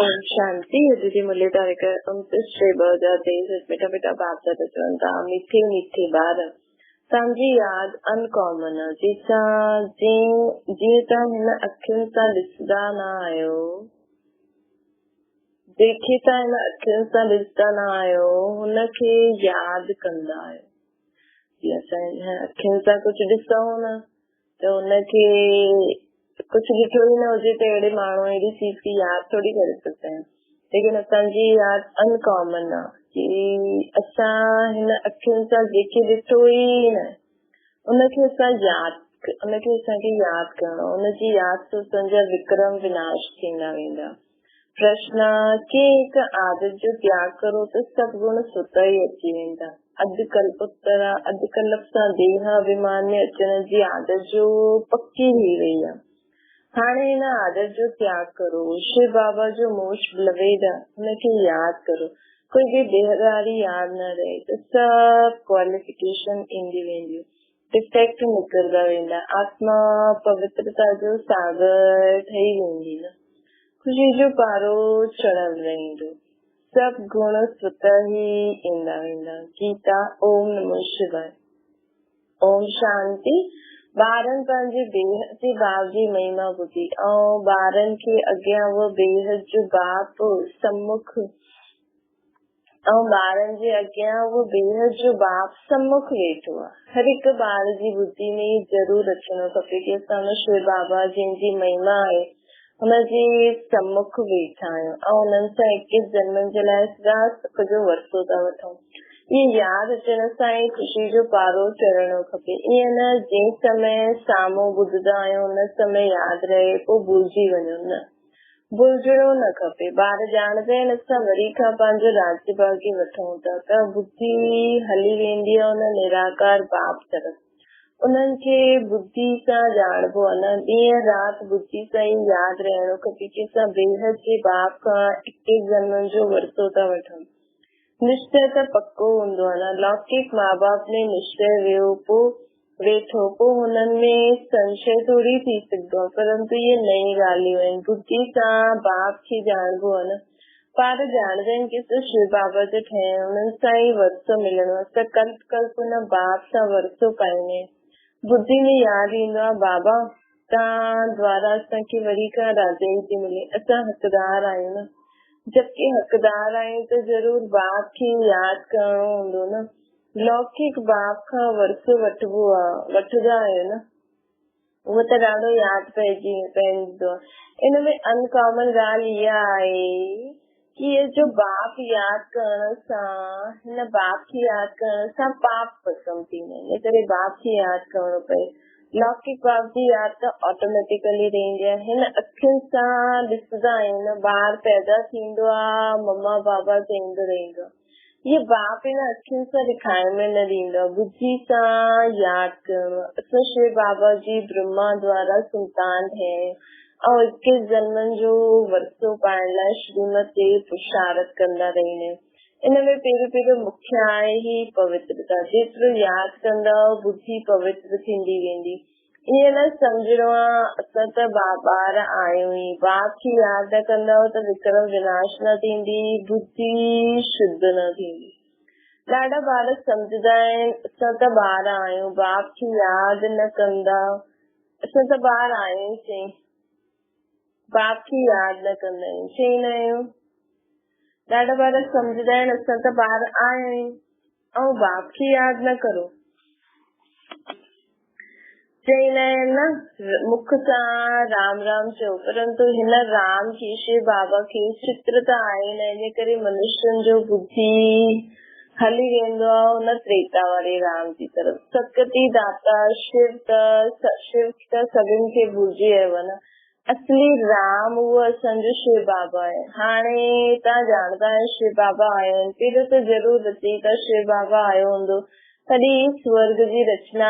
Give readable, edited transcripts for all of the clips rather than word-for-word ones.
ओम शांति। दीदी मुरलीधर 29 श्री 2023 बेटा बेटा बाप दादा चवंदा मीठे मीठे ॿार तव्हांजी यादि अनकॉमन जीअं तव्हां हिन अखियुनि सां ॾिसंदा न आहियो, जेके तव्हां हिन अखियुनि सां ॾिसंदा न आहियो हुनखे यादि कंदा आहियो। जीअं असां हिन अखियुनि सां कुझु ॾिसूं न त हुनखे कुछ ॾिठो ही न हुजे त अहिड़े माण्हू अहिड़ी चीज की यादि थोड़ी करे सघंदा आहियूं, लेकिन असांजी यादि अनकॉमन आहे कि असां हिन अखियुनि सां जेके ॾिठो ई न उनखे असांखे यादि करणो, उनजी यादि सां असांजा विक्रम विनाश थींदा वेंदा। प्रश्न के हिकु आदत जो त्याग करो त सभु गुण स्वतः ई अची वेंदा। अॼुकल्ह सां देह अभिमान में अचण जी आदत जो पक्की थी वई आहे। हाणे हिन आदत जो त्याग करो। शिव बाबा जो मोश लवेदा हुनखे यादि करो। कोई बि देहदारी यादि न रहे त सभु क्वालिफिकेशन ईंदी वेंदियूं, डिफेक्ट निकिरंदा वेंदा, आत्मा पवित्रता जो सागर ठही वेंदी न, ख़ुशी जो पारो चढ़ंदो रहंदो, सभु गुण स्वतः ई ईंदा वेंदा। गीता। ओम नमो शिवाय। ओम शांति। ॿारनि पंहिंजे बेहद जे बाप जी महिमा ॿुधी ऐं ॿारनि खे अॻियां उहो बेहद जो बाप सम्मुख वेठो आहे। हर हिकु ॿार जी ॿुधी में ज़रूर अचणो खपे कि असां हुन शिव बाबा जंहिंजी महिमा आहे हुनजे सम्मुख वेठा आहियूं ऐं हुननि सां 21 जन्मनि जे लाइ सदा सुख जो वरतो था वठूं। इहे यादि अचण सां ई ख़ुशी जो पारो चढ़णो खपे। ईअं न जंहिं समय साम्हूं ॿुधंदा आहियूं हुन समय यादि रहे पोइ भुलिजी वञो न, भुलिजणो न खपे। ॿार ॼाणंदा आहिनि असां वरी खां पंहिंजो राज्य भागी वठूं था त बुद्धि हली वेंदी आहे हुन निराकार बाप तरफ़। उन्हनि खे बुद्धि सां ॼाणबो आहे न, ॾींहं राति बुद्धि सां ई यादि रहणो खपे कि असां बेहद जे बाप खां 21 जन्मनि जो वरतो था वठूं। निश्चय त पक्को हूंदो आहे न। लौकिक माँ बाप ने निश्चय वेठो पोइ हुननि में संशय थोड़ी थी सघंदो आहे, परंतु इहे नई ॻाल्हियूं आहिनि। बुद्धि सां बाप खे ॼाणबो आहे न। ॿार ॼाणदा आहिनि कि असां शिव बाबा जो ठहिया आहियूं, हुननि सां ई वरसो मिलणो आहे, असां कल्प हुन बाप सां वरसो पाईंदा आहियूं। बुद्धि में यादि ईंदो आहे बाबा तव्हां द्वारा असांखे वरी खां राजाई थी मिले, असां हक़दार आहियूं न। जबकि हक़दार आहियूं त ज़रूर बाप खे यादि करणो हूंदो न। लौकिक बाप खां वरसो वठंदा आहियो न, उहो त ॾाढो यादि पइजंदो आहे। इन में अनकॉमन ॻाल्हि इहा आहे कि ये जो बाप यादि करण सां हिन बाप खे यादि करण सां पाप खत्म थींदा आहिनि, इन करे बाप खे यादि करणो पए। लौकिक बाप जी यादि त ऑटोमेटिकली रहंदी आहे। हिन अखियुनि सां ॾिसंदा आहियूं न, ॿार पैदा थींदो आहे मम्मा बाबा चईंदो रहंदो आहे। इहे बाप हिन अखियुनि सां ॾेखारण में न ॾींदो आहे, बुद्धि सां यादि करणो आहे। असां शिव बाबा जी ब्रह्मा द्वारा संतान ठहिया आहियूं ऐं 21 जन्मनि जो वरसो पाइण लाइ श्रीमत ते पुरुषारत कंदा रहंदा आहियूं। इनमें पहिरियों मुख्य आहे ही पवित्रता। जेतिरो यादि कंदा बुद्धि पवित्र थींदी वेंदी। ईअं न सम्झणो आहे असां त ॿार आहियूं ई, बाप खे यादि न कंदा त विक्रम विनाश न थींदी, बुद्धि शुद्ध न थींदी। ॾाढा ॿार सम्झंदा आहिनि असां त ॿार आहियूं, बाप खे यादि न कंदा, असां त ॿार आहियूं चई, बाप खे यादि न कंदा आहियूं चई न आहियूं। ॾाढा ॿार सम्झंदा आहिनि असां त ॿार आहियूं ऐं बाप खे यादि न करो चईंदा आहिनि न। मुख सां राम राम चओ, परंतु हिन राम खे शिव बाबा खे चित्र त आहे न, इन करे मनुष्यनि जो बुद्धि हली वेंदो आहे हुन त्रेता वारे राम जी तरफ़। सकती दाता शिव त सभिनि खे भुलिजी वियो न। असली राम उहो असांजो शिव बाबा आहे। हाणे तव्हां ॼाणदा आहियो शिव बाबा आयो आहिनि, पहिरियों त ज़रूर रची त शिव बाबा आयो हूंदो तॾहिं स्वर्ग जी रचना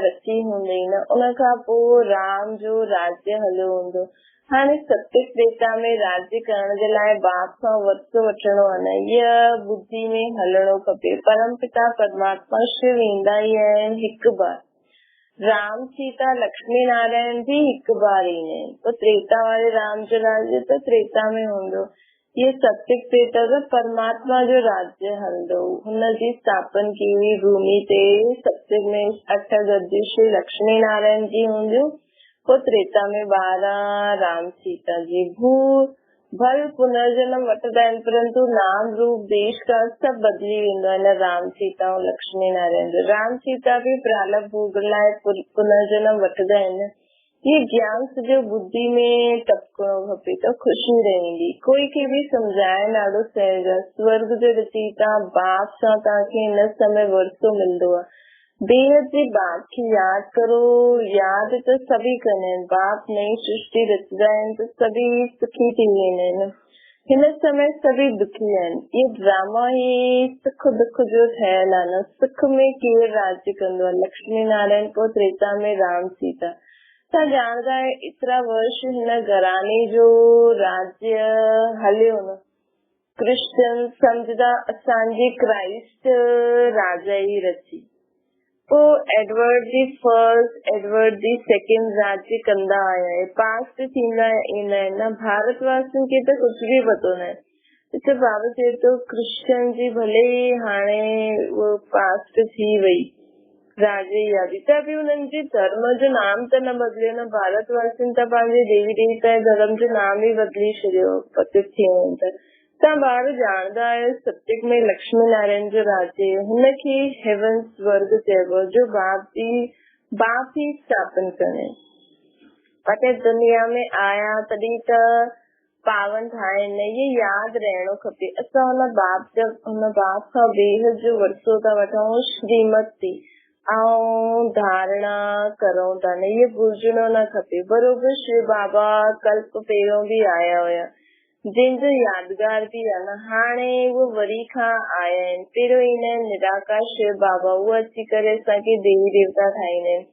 रची हूंदी न, उन खां पोइ राम जो राज्य हलियो हूंदो। हाणे सत्य त्रेता में राज्य करण जे लाइ बाप खां वरसो वठणो आहे न, इहा बुद्धि में हलणो खपे। परम पिता परमात्मा शिव ईंदा ई आहिनि हिकु बार। राम सीता लक्ष्मी नारायण भी हिक बार ही ने तो त्रेता वाले राम जो राज्य तो त्रेता में होंदो ये सत्य त्रेता जो परमात्मा जो राज्य हलंदो हुन जी स्थापन की हुई भूमि ते सत्य में 8 गद्दी श्री लक्ष्मी नारायण जी होंदियूं को त्रेता में 12 राम सीता जी भू भल पुनर्जन्म वठंदा आहिनि परंतु नाम रूप देश का सब बदली वेंदो आहे राम सीता ऐं लक्ष्मी नारायण जो राम सीता भी प्रारब्ध भोग लाइ पुनर्जन्म वठंदा आहिनि ये ज्ञान सॼो बुद्धि में टपकणो खपे त ख़ुशी रहंदी कोई खे बि सम्झाइण ॾाढो सहज आहे स्वर्ग जो रचयिता बाप सां तव्हांखे हिन समय वरसो मिलंदो आहे बेहद जे बाप की याद करो याद तो सभी करने बाप नई सृष्टि रचदा आहिनि तो सभी सुखी थी वेंदा आहिनि हिन समय सभी दुखी आहिनि ये ड्रामा ही सुख दुख जो ठहियल आहे न सुख में केरु राज्य कंदो आहे लक्ष्मी नारायण को त्रेता में राम सीता तव्हां ॼाणदा आहियो एतिरा वर्ष हिन घराने जो राज्य हलियो न क्रिश्चियन सम्झदा असांजी क्राइस्ट राजा ई रची तो Edward the first Edward the second राज्य कंदा आया है पास्ट थींदा ईंदा आहिनि न भारतवासियुनि खे त कुझु बि पतो न आहे त बाबा चए थो क्रिश्चियन जी भले हाणे उहो पास्ट थी वई राजे यादी त बि उन्हनि जे धर्म जो नाम त न बदिलियो न भारतवासियुनि त पंहिंजे देवी देवता जे धर्म जो नाम ई बदिली छॾियो पतित थी वञनि त तव्हां ॿार ॼाणदा आहियो सत्युग में लक्ष्मी नारायण जो राज्य हुनखे हेवन स्वर्ग चइबो जो बाप ही स्थापन करे पते दुनिया में आया तॾहिं त पावन ठाहिनि ये यादि रहणो खपे असां हुन बाप खां बेहद जो वरसो था वठूं श्रीमती ऐं धारणा करूं था न इहे भुलजणो न खपे बरोबर शिव बाबा कल्प पहिरियों बि आया हुया जंहिंजो यादगार बि आहे न हाणे उहो वरी खां आया आहिनि पहिरियों ईंदा आहिनि निराकार शिव बाबा उहो अची करे असांखे देवी देवता ठाहींदा आहिनि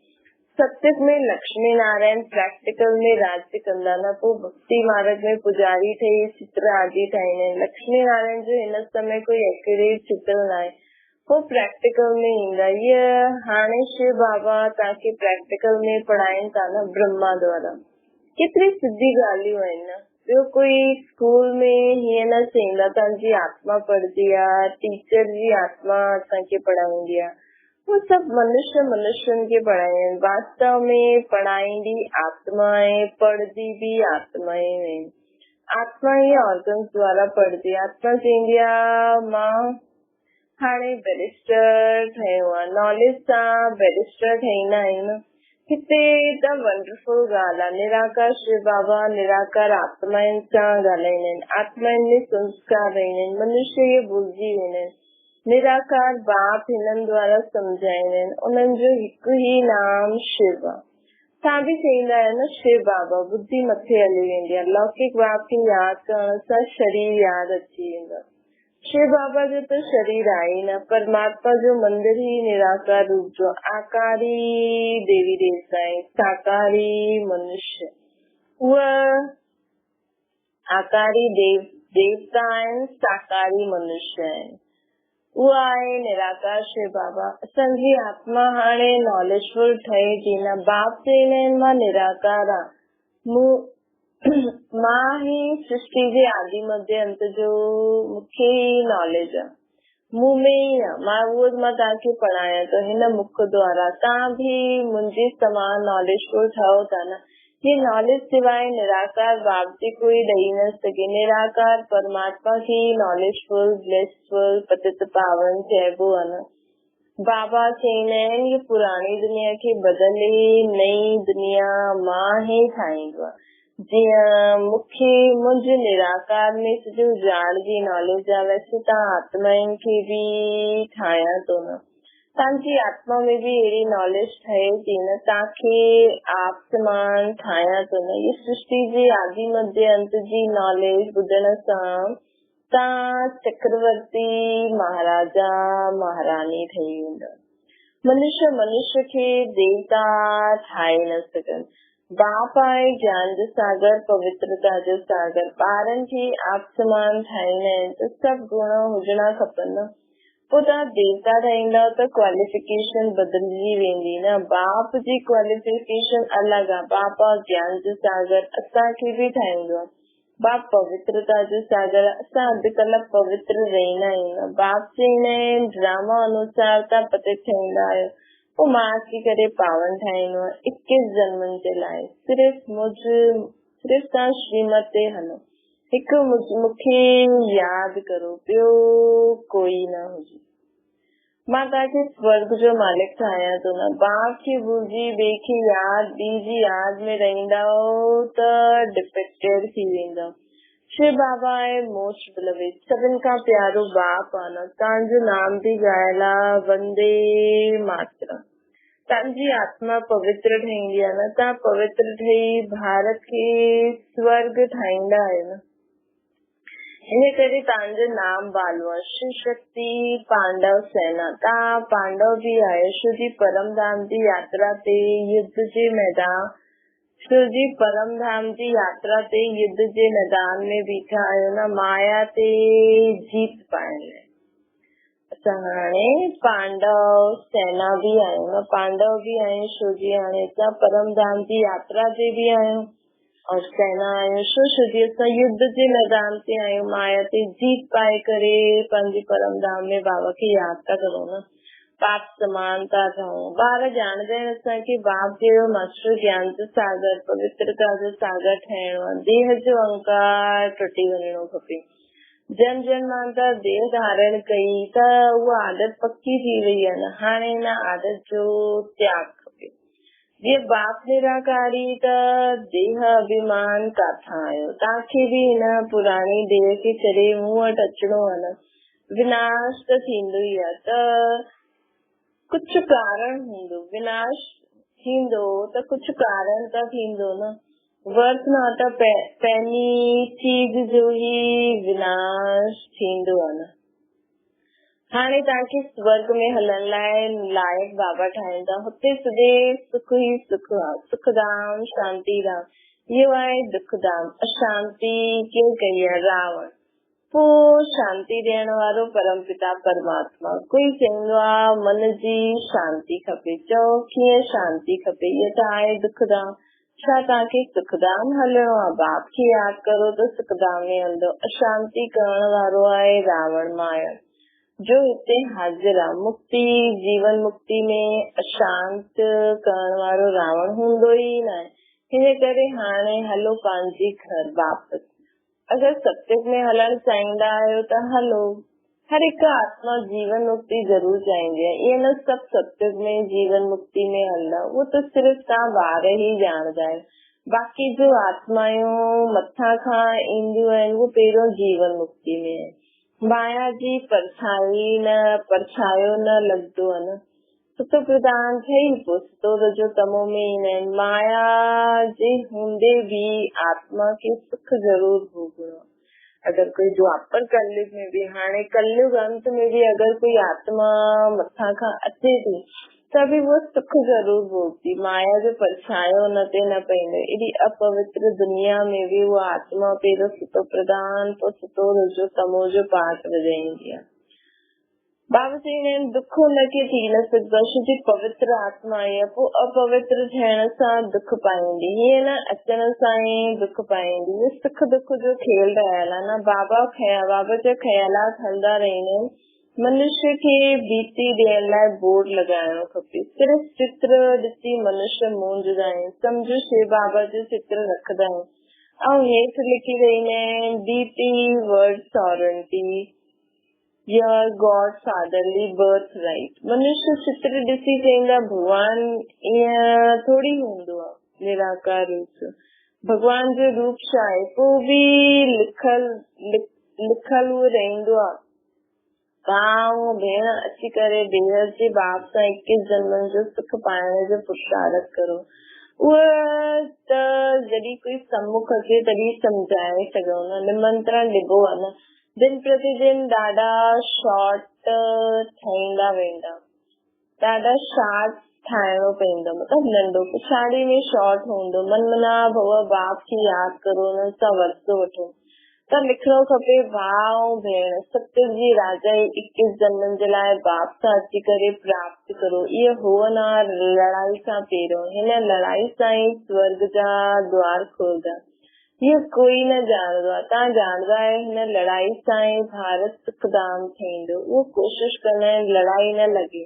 सत्युग में लक्ष्मी नारायण प्रैक्टिकल में राज्य कंदा न पोइ भक्ति मार्ग में पुजारी ठही चित्र आदि ठाहींदा आहिनि लक्ष्मी नारायण जो हिन समय कोई एक्यूरेट चित्र न आहे पोइ प्रैक्टिकल में ईंदा इहे हाणे शिव बाबा तव्हांखे प्रैक्टिकल में पढ़ाइनि था न ब्रह्मा द्वारा केतिरी सिधी ॻाल्हियूं आहिनि न ॿियो कोई स्कूल में हीअं न चईंदा तव्हांजी आत्मा पढ़ंदी आहे टीचर जी आत्मा असांखे पढ़ाईंदी आहे वो सब मनुष्यनि खे पढ़ाईंदा आहिनि वास्तव में पढ़ाईंदी आत्मा आहे पढ़ंदी बि आत्मा ई आहिनि आत्मा ई ऑर्गन्स द्वारा पढ़ंदी आत्मा चईंदी आहे मां हाणे बैरिस्टर ठहियो आहे नॉलेज सां बैरिस्टर ठहींदा आहियूं हिते त वंडरफुल ॻाल्हि आहे निराकार शिव बाबा निराकार आत्माउनि सां ॻाल्हाईंदा आहिनि आत्माउनि में संस्कार रहंदा आहिनि मनुष्य इहे भुलिजी वेंदा आहिनि निराकार बाप हिननि द्वारा सम्झाईंदा आहिनि उन्हनि जो हिकु ई नाम शिव आहे तव्हां बि चईंदा आहियो न शिव बाबा बुद्धि मथे हली वेंदी आहे लौकिक बाप खे यादि करण सां शरीर यादि अची वेंदो शिव बाबा जो तो शरीर आहे न परमात्मा जो मंदिर ही निराकार रूप जो आकारी देवी देवता है साकारी मनुष्य वह आकारी देवता आहिनि साकारी मनुष्य आहिनि उहा आहे निराकार शिव बाबा असांजी आत्मा हाणे नॉलेजफुल ठहे थी न बाप चईंदा आहिनि मां निराकार आहे मां ही सृष्टि जे आदि मध्य अंत जो मूंखे ही नॉलेज आहे मूं में ई आहे मां तव्हांखे पढ़ायां थो हिन मुख द्वारा तव्हां बि मुंहिंजे समान नॉलेजफुल ठहो था न ये नॉलेज सिवाय निराकार बाप जी कोई ॾेई न सघे निराकार परमात्मा खे नॉलेजफुल ब्लेसफुल पतित पावन चइबो आहे न बाबा चईंदा आहिनि ये पुराणी दुनिया खे बदिले नई दुनिया मां ई ठाहींदो आहे जीअं मूंखे मुंहिंजे निराकार में सॼो ॼाण जी नॉलेज आहे वैसे तव्हां आत्माउनि खे बि ठाहियां थो न तव्हांजी आत्मा में बि अहिड़ी नॉलेज ठहे थी न तव्हांखे आप समान ठाहियां थो न इहा सृष्टि जे आदि मध्य अंत जी नॉलेज ॿुधण सां तव्हां चक्रवर्ती महाराजा महारानी ठही वेंदव मनुष्य खे देवता ठाहे न सघनि बाप आहे ज्ञान जो सागर पवित्रता जो सागर ॿारनि खे आप समान ठाहींदा आहिनि त सभु गुण हुजणा खपनि पोइ तव्हां देवता ठहींदव त क्वालिफिकेशन बदिलजी वेंदी न। बाप जी क्वालिफिकेशन अलॻि आहे। बाप ज्ञान जो सागर असांखे बि ठाहींदो आहे। बाप पवित्रता जो सागर, असां अॼुकल्ह पवित्र रहंदा आहियूं न। बाप चईंदा आहिनि ड्रामा अनुसार तव्हां पतित ठहींदा आहियो, पोइ मां अची करे पावन ठाहींदो आहे 21 जन्मनि जे लाइ। सिर्फ़ु तव्हां श्रीमत ते हलो, हिकु मूंखे यादि करो, ॿियो कोई न हुजे। मां तव्हांखे स्वर्ग जो मालिक ठाहियां थो न। बाप खे भुलिजी ॿिए खे ॿी जी यादि में रहंदव त डिफेक्टेड थी वेंदव। शिव बाबा आहे मोस्ट बिलवेड, सभिनि खां प्यारो बाप आहे न। तव्हांजो नाम बि ॻायल आहे, वंदे मातरम। तव्हांजी आत्मा पवित्र ठहींदी आहे न। तव्हां पवित्र ठही भारत खे स्वर्ग ठाहींदा आहियो न। इन करे तव्हांजो नाम बालो आहे, शिव शक्ति पांडव सेना। तव्हां पांडव बि आहियो। शिव जी परमधाम जी यात्रा ते युद्ध जे मैदान में बीठा आहियो न, माया ते जीत पाइण लाइ। असां हाणे पांडव सेना बि आहियूं न। पांडव बि आहियूं शिव जी। हाणे असां परमधाम जी यात्रा ते बि आहियूं और सेना आहियूं छो जी असां युद्ध जे मैदान ते आहियूं। माया ते जीत पाए करे पंहिंजे परमधाम में बाबा खे यादि था करूं न। पाप समानता ठहूं। ॿार ॼाणदा आहिनि असांखे बाप जहिड़ो मास्टर ज्ञान जो सागर, पवित्रता जो सागर ठहिणो आहे। देह जो अहंकार टुटी वञणो खपे। जन जन्मांतर देह धारण कई त उहा आदत पक्की थी वई आहे न। हाणे हिन आदत जो त्याग खपे। जीअं बाप निराकारी त देह अभिमान काथां आयो। तव्हांखे बि हिन पुराणी देह खे छॾे मूं वटि अचिणो आहे न। विनाश त थींदो ई आहे, त कुझु कारण हूंदो। विनाश थींदो त कुझु कारण त थींदो न। वर्थ न त पंहिंजी चीज जो ई विनाश थींदो आहे न। हाणे तव्हांखे स्वर्ग में हलण लाइ लाइक़ बाबा ठाहींदा। हुते सॼे सुख ई सुख आहे। सुखधाम शांतिधाम, इहो आहे दुखधाम। अशांति कीअं कई आहे रावण। पोइ शांति ॾियण वारो परमपिता परमात्मा। कोई चवंदो आहे मन जी शांति खपे। चओ कीअं शांति खपे। इहो त आहे दुखधाम। छा तव्हांखे सुखधाम हलणो आहे? बाप खे यादि करो त सुखधाम में हलंदो। अशांति करण वारो आहे रावण माया, जो हिते हाज़िर आहे। मुक्ति जीवन मुक्ति में अशांत करण वारो रावण हूंदो ई न आहे। हिन करे हाणे हलो पंहिंजे घर वापसि। अगरि सत्युग में हलणु चाहींदा आहियो त हलो। हर हिकु आत्मा जीवन मुक्ति ज़रूर चाहींदी आहे। ईअं न सभु सत्युग में जीवन मुक्ति में हलंदा, उहो त सिर्फ़ु तव्हां ॿार ई ॼाणदा आहियो। बाक़ी जो आत्मायूं मथां खां ईंदियूं आहिनि उहो पहिरियों जीवन मुक्ति में आहे। माया जी परछायो न लॻंदो आहे न। सुतो प्रदान ठही पोइ सुतो रजो तमो में ईंदा आहिनि। माया जे हूंदे बि आत्मा खे सुख ज़रूर भोगणो। अगरि कोई द्वापर कलयुग में बि, हाणे कलयुग अंत में बि अगरि कोई आत्मा मथां खां अचे थी त बि वो सुख ज़रूर भोगती। माया जो परछायो न ते न पवंदो। एॾी अपवित्र दुनिया में बि उहा आत्मा पहिरियों सुतो प्रदान पोइ सुतो रजो तमो जो पाठ वॼाईंदी आहे। बाबा चवंदा आहिनि दुख हुनखे थी न सघंदो। जी पवित्र आत्मा आहे, पोइ अपवित्र थियण सां दुख पाईंदी। हीअं न अचण सां ई दुख पाईंदी। इहो सुख दुख जो खेल रहियल आहे न। बाबा जा ख़्यालात हलंदा रहंदा आहिनि। मनुष्य खे बीती ॾियण लाइ बोर्ड लॻाइणो खपे। सिर्फ़ु चित्र ॾिसी मनुष्य मूंझदा आहिनि। सम्झो शिव बाबा जो चित्र रखंदा आहिनि ऐं हेठि लिखी रहंदा आहिनि बीटी वर्ड सॉरेंटी Your God fatherly birthright। मनुष्य चित्र ॾिसी चईंदा भगवान ईअं थोड़ी हूंदो आहे निराकार रूप। भगवान जो रूप छा आहे? पोइ बि लिखल उहो रहंदो आहे। भाउ भेण अची करे भेण जे बाप सां 21 जन्मनि जो सुख पाइण जो पुरुषार्थ करो। उहा त जॾहिं कोई सम्मुख अचे तॾहिं सम्झाए सघूं न। निमंत्रण ॾिबो आहे न। दिन प्रतिदिन ॾाढा शॉर्ट ठहींदा वेंदा। ॾाढा शार्ट ठाहिणो पवंदो। मतिलबु नंढो पिछाड़ी में शॉर्ट हूंदो। मन मना भव बाप खे यादि करो, हुन सां वरतो वठो। त लिखणो खपे भाउ भेण सत्य जी राजा 21 जन्मनि जे लाइ बाप सां अची करे प्राप्त करो। इहा हुअ न लड़ाई सां पहिरियों, हिन लड़ाई सां ई स्वर्ग जा द्वार खोलंदा। इहो कोई न ॼाणंदो आहे, तव्हां ॼाणंदा आहियो हिन लड़ाई सां ई भारत सुखदाम थींदो। उहो कोशिश कंदा आहिनि लड़ाई न लॻे।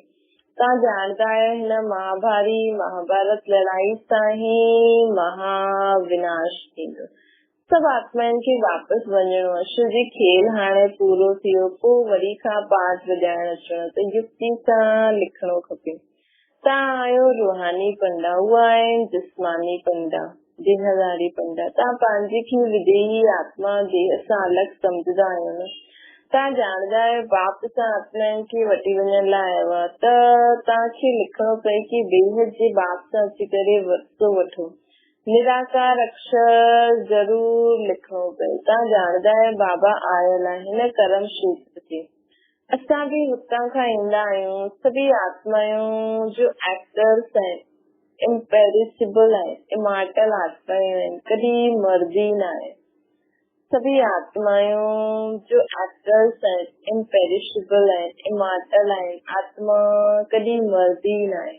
तव्हां ॼाणंदा आहियो हिन महाभारत लड़ाई सां ई महाविनाश थींदो। सभु आत्माउनि खे वापसि वञिणो आहे। शिव जी खेल हाणे पूरो थियो, पोइ वरी खां पाठ वॼाइण अचणो, त युक्ति सां लिखणो खपे। तव्हां आहियो रूहानी पंडा, उहा आहिनि जिस्मानी पंडा, देहधारी पंडा। तव्हां पंहिंजे खे विदेही आत्मा देह सां अलॻि सम्झंदा आहियो न। तव्हां ॼाणंदा आहियो बाप सां आत्माउनि खे वठी वञण लाइ आयो आहे, त तव्हांखे लिखणो पए कि बेहद जे बाप सां अची करे वरितो वठो। निराकार अक्षर जरूर लिखणो पए। तव्हां ॼाणंदा आहियो बाबा आयल आहे हिन कर्म क्षेत्र ते। असां बि हुतां खां ईंदा आहियूं। सभी आत्माऊं जो एक्टर्स आहिनि, इम्पेरिसिबल आहिनि, इमॉर्टल आत्माऊं आहिनि, कॾहिं मरदी न आहे। सभी आत्माऊं जो एक्टर्स आहिनि, इम्पेरिसिबल आहिनि, इमॉर्टल आहिनि। आत्मा कॾहिं मरदी न आहे,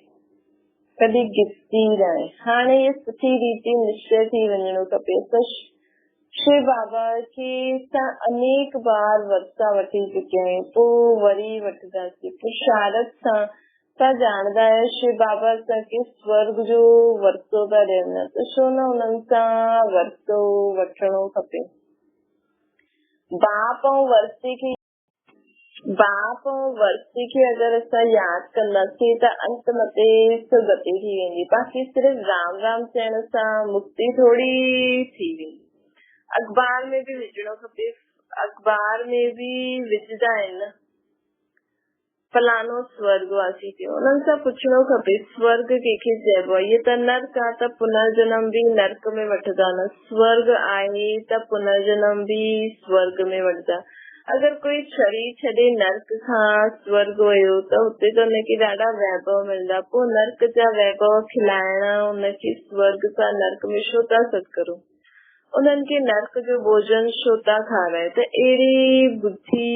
कॾहिं गिरती न आहे। हाणे इहा सुठी रीति निश्चय थी वञणो खपे। शिव बाबा खे असां अनेक बार वरिता वठी चुकिया आहियूं, पोइ वरी वठंदासीं पुरुषार्थ सां। तव्हां ॼाणंदा आहियो शिव बाबा असांखे स्वर्ग जो वरितो था ॾियनि, त छो न उन्हनि सां वरितो वठणो खपे। बाप ऐं वर्ती खे अगरि असां यादि कंदासीं त अंत मते सुगति थी वेंदी। बाक़ी सिर्फ़ राम राम चइण सां मुक्ति थोरी थी वेंदी। अख़बार में बि विझणो खपे, अख़बार में बि विझंदा आहिनि न, फलानो स्वर्गवासी थियो। उन्हनि सां पुछणो खपे स्वर्ग कंहिंखे चइबो आहे। इहे त नर्क आहे, त पुनर्जन्म बि नर्क में वठंदा न। स्वर्ग आहे त पुनर्जन्म बि स्वर्ग में वठंदा। अगरि कोई शरीर छॾे नर्क खां स्वर्ग वियो त हुते त हुनखे ॾाढा वैभव मिलंदा। पोइ नर्क जा वैभव खिलाइण हुनखे स्वर्ग सां नर्क में छो था सॾु करो? उन्हनि खे नर्क जो भोजन छो था खाराए? त अहिड़ी बुद्धि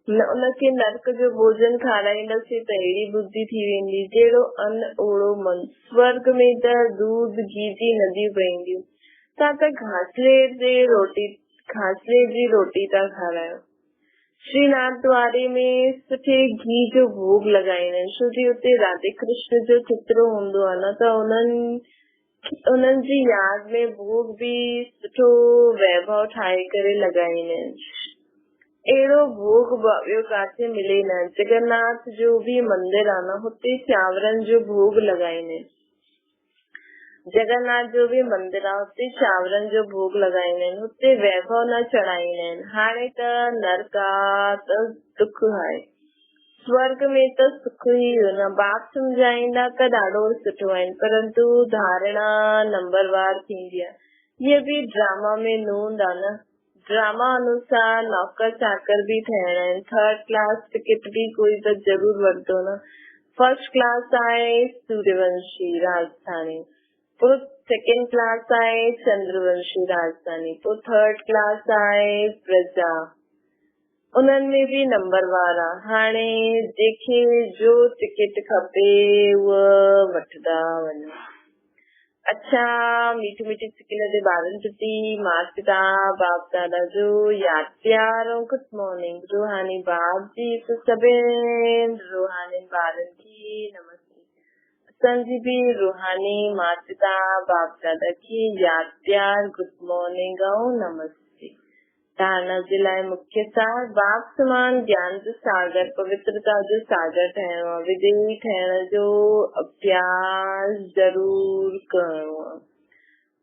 उनखे नर्क जो भोजन खाराईंदासीं त अहिड़ी बुद्धि थी वेंदी, जहिड़ो अन्न ओड़ो मन। स्वर्ग में त दूध घी जी नदियूं बहंदियूं। तव्हां त घासले जी रोटी था खारायो। श्रीनाथ द्वारे में सुठे घी जो भोग लॻाईंदा आहिनि, छो कि हुते राधे कृष्ण जो चित्र हूंदो आहे न, त उन्हनि जी यादि में भोग बि सुठो वैभव ठाहे करे लॻाईंदा आहिनि। अहिड़ो भोग ॿियो काथे मिले न। जगन्नाथ जो बि मंदिर आहे न, हुते चांवरनि जो भोग लॻाईंदा आहिनि। जगन्नाथ जो बि मंदिर आहे, हुते चांवरनि जो भोग लॻाईंदा आहिनि, हुते वैभव न चढ़ाईंदा आहिनि। हाणे त नरक आहे त दुख आहे, स्वर्ग में त सुख ई हो न। बाप सम्झाईंदा त ॾाढो सुठो आहिनि, परंतु धारणा नंबरवार थींदी आहे। इहे बि ड्रामा में नूंद आहे न। ड्रामा अनुसार नौकर चाकर बि ठहिणा आहिनि। 3rd क्लास टिकट बि कोई त जरूर वठंदो न। 1st क्लास आहे सूर्यवंशी राजधानी, पोइ 2nd क्लास आहे चंद्रवंशी राजधानी, पोइ 3rd क्लास आहे प्रजा। उन्हनि में बि नंबरवार आहे। हाणे जंहिंखे जो टिकट खपे उहा वठंदा वञो। अच्छा, मीठी मीठी सिकिल जे ॿारनि जुटी माता पिता बाप दादा जो यादि प्यार ऐं गुड मॉर्निंग। रूहानी बाप जी सभिनि रूहानी ॿारनि की नमस्ते। असांजी बि रूहानी माता पिता बाप दादा की यादि प्यार गुड मॉर्निंग ऐं नमस्ते। धारणा जे लाइ मुख्य सार बाप समान ज्ञान जो सागर, पवित्रता जो सागर ठहिणो आहे। विदेही ठहिण जो अभ्यास जरूर करणो आहे।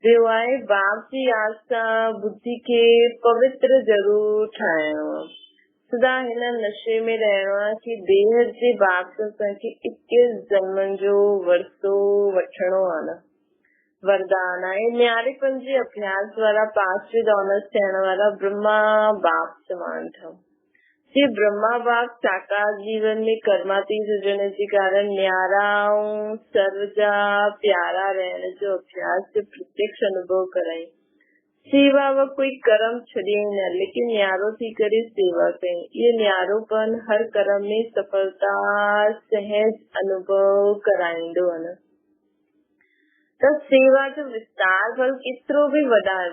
ॿियो आहे बाप जी यादि सां बुद्धि खे पवित्र जरूर ठाहिणो आहे। सदा हिन नशे में रहणो आहे कि बेहद जे बाप सां असांखे 21 जन्मनि जो वरितो वठणो आहे न। वरदान आहे न्यारेपन जे अभ्यास वारा पास विद ऑनर्स थियण वारा ब्रह्मा बाप समान ठहो। जे ब्रह्मा बाप साकार जीवन में कर्मातीत हुजण जे कारण न्यारा ऐं सर्व जा प्यारा रहण जो अभ्यास जो प्रत्यक्ष अनुभव कराई। सेवा व कोई कर्म छॾे न, लेकिन न्यारो थी करे सेवा कई। ये न्यारोपन हर कर्म में सफलता सहज अनुभव कराईंदो आहे। त सेवा जो विस्तार फल केतिरो बि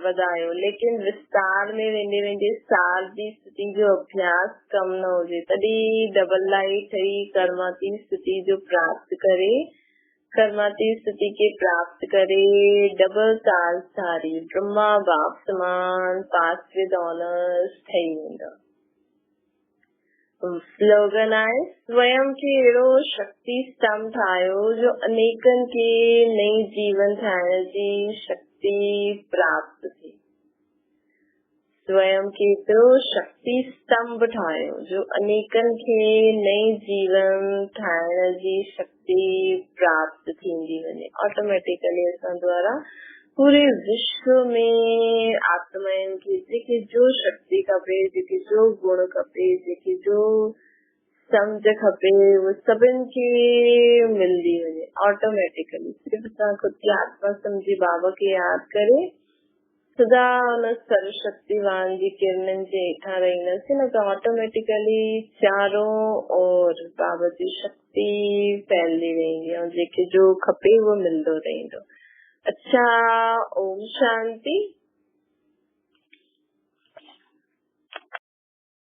वधायो, लेकिन विस्तार में वेंदे वेंदे सार जी स्थिति जो अभ्यास कम न हुजे, तॾहिं डबल लाइट ठही कर्माती स्थिति जो प्राप्त करे, कर्माती स्थिति के प्राप्त करे डबल ताजधारी ब्रह्मा बाप समान पास विद ऑनर्स ठही वेंदा। स्लोगन आहे, स्वयं खे अहिड़ो शक्ति स्तंभ ठाहियो जो अनेकन खे नई जीवन ठाहिण जी शक्ति प्राप्त थी। स्वयं खे एतिरो शक्ति स्तंभ ठाहियो जो अनेकन खे नई जीवन ठाहिण जी शक्ति प्राप्त थींदी वञे। ऑटोमेटिकली असां द्वारा पूरे विश्व में आत्माउनि खे जेके जो शक्ति खपे, जेके जो गुण खपे, जेके जो सम्झ खपे, उहे सभिनि खे मिलंदी वञे ऑटोमेटिकली। सिर्फ़ असां खुद की आत्मा सम्झी बाबा खे यादि करे सदा उन सर्वशक्तिवान जी किरणनि जे हेठां रहींदासीं न, त ऑटोमेटिकली चारों ओर बाबा जी शक्ति फैलदी रहंदी ऐं जेके जो खपे उहो मिलंदो रहंदो। अच्छा, ओम शांति।